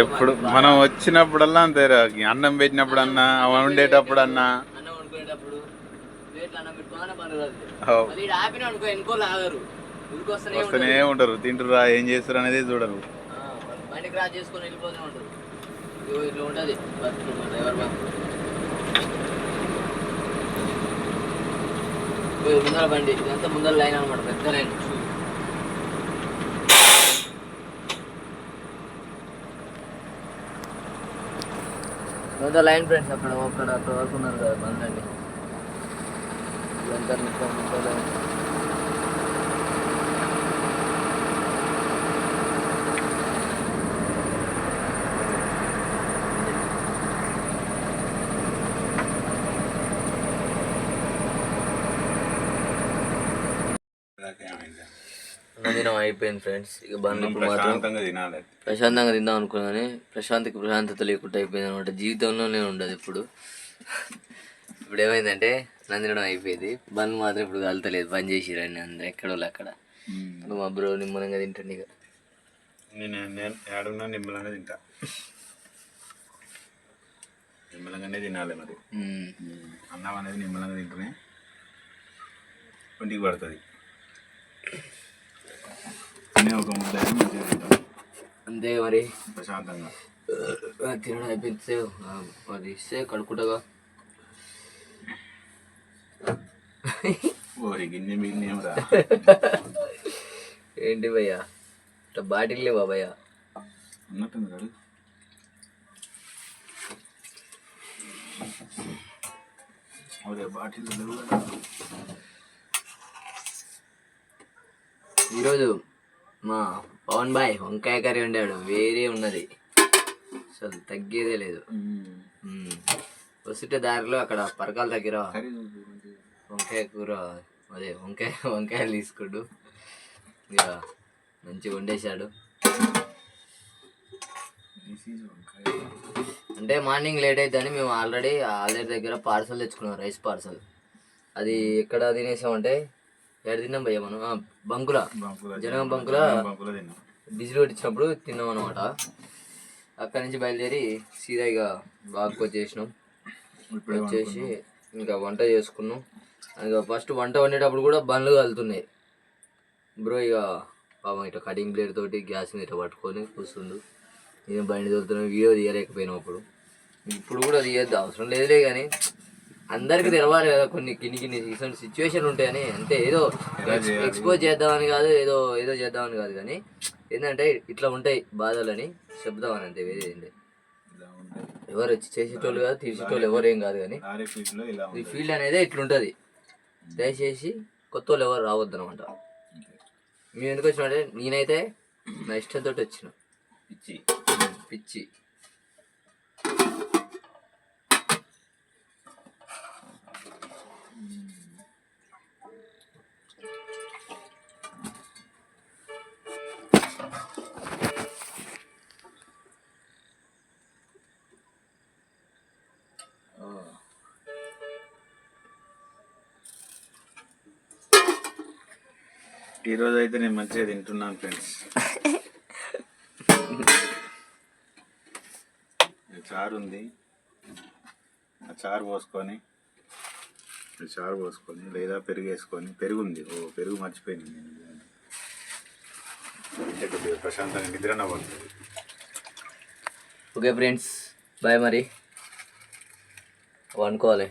ఎప్పుడు మనం వచ్చినప్పుడల్లా అంతేరా, అన్నం పెట్టినప్పుడన్నా వండేటప్పుడన్నా వస్తూనే ఉంటారు, తింటురా ఏం చేస్తారు అనేది చూడరు. బండి క్రాస్ చేసుకొని వెళ్ళిపోతూనే ఉంటారు. ఇట్లా ఉంటుంది డ్రైవర్ ముందర బండి, ఇదంతా ముందర లైన్ అనమాట, పెద్ద లైన్. ముందర లైన్ ఫ్రెండ్స్, అక్కడ వరకు ఉన్నారు కదా బండి. ఇదంతా ముందర లైన్. అన్నదినం అయిపోయింది ఫ్రెండ్స్. ఇక బండ్లు ఇప్పుడు మాత్రం ప్రశాంతంగా తిందాం అనుకున్నాను. ప్రశాంతత లేకుండా అయిపోయింది అనమాట. జీవితంలోనే ఉండదు ఇప్పుడు. ఇప్పుడు ఏమైందంటే నందినం అయిపోయింది, బండ్లు మాత్రం ఇప్పుడు కలుతలేదు, బంద్ చేసిరండి అందరు ఎక్కడో అక్కడ. మా బ్రో నిమ్మలంగా తింటండి. ఇక నేను ఏడున్నా నిమ్మలంగా తింటా, నిమ్మలంగానే తినాలి. మరి అన్నం అనేది నిమ్మలంగా తింటూనే ఒంటికి పడుతుంది. ఒక ముద్ద అంతే మరి ప్రశాంతంగా తినడం అయిపోతే అది ఇస్తే కడుక్కుంటగా. గిన్నె మిగిలిన ఏంటి భయ్యా ఇట్లా బాటిల్ లేవా భయ్యా? ఉన్నట్టుంది కాదు. బాటిల్ ఈరోజు మా పవన్ బాయ్ వంకాయ కర్రీ వండాడు, వేరే ఉన్నది, అసలు తగ్గేదే లేదు. వస్తుంటే దారిలో అక్కడ పరకాల దగ్గర వంకాయ కూర, అదే వంకాయలు తీసుకుంటూ ఇక మంచిగా వండేశాడు. అంటే మార్నింగ్ లేట్ అవుతుందని మేము ఆల్రెడీ దగ్గర పార్సల్ తెచ్చుకున్నాం, రైస్ పార్సల్. అది ఎక్కడ తినేసామంటే, ఎక్కడ తిన్నాం భయ్య మనం, బంకులా, జనగం బంకులా బిజిల్ కొట్టించినప్పుడు తిన్నాం అనమాట. అక్కడి నుంచి బయలుదేరి సీదా ఇక బాగా వచ్చేసినాం. వచ్చేసి ఇంకా వంట చేసుకున్నాం. ఇక ఫస్ట్ వంట వండేటప్పుడు కూడా బండ్లు కలుతున్నాయి బ్రో. ఇక పాపం ఇట్లా కటింగ్ ప్లేట్ తోటి గ్యాస్ మీద ఇట్లా పట్టుకొని కూర్చుండు. నేను బండి తోలుతున్నాను, వీడియో తీయలేకపోయినప్పుడు. ఇప్పుడు కూడా తీయద్దు, అవసరం లేదులే, కానీ అందరికీ తెలవాలి కదా కొన్ని కిన్ని సిచ్యువేషన్లు ఉంటాయని. అంటే ఏదో ఎక్స్పోజ్ చేద్దామని కాదు, ఏదో చేద్దామని కాదు, కానీ ఏంటంటే ఇట్లా ఉంటాయి బాధలని చెప్దామని అంతే. వేరేంటి ఎవరు వచ్చి చేసేటోళ్ళు కాదు, తీర్చేటోళ్ళు ఎవరు ఏం కాదు, కానీ ఈ ఫీల్డ్ అనేది ఇట్లుంటుంది. దయచేసి కొత్త వాళ్ళు ఎవరు రావద్దు అనమాట. మేము ఎందుకు వచ్చినామంటే, నేనైతే నా ఇష్టంతో వచ్చిన పిచ్చి. ఈరోజు అయితే నేను మంచిగా తింటున్నాను ఫ్రెండ్స్. చారు ఉంది, ఆ చారు పోసుకొని లేదా పెరుగు వేసుకొని, పెరుగు ఉంది, పెరుగు మర్చిపోయింది నేను. కొద్దిగా ప్రశాంతంగా నిద్ర పడుతుంది. Okay friends, bye. మరి వండుకోవాలి.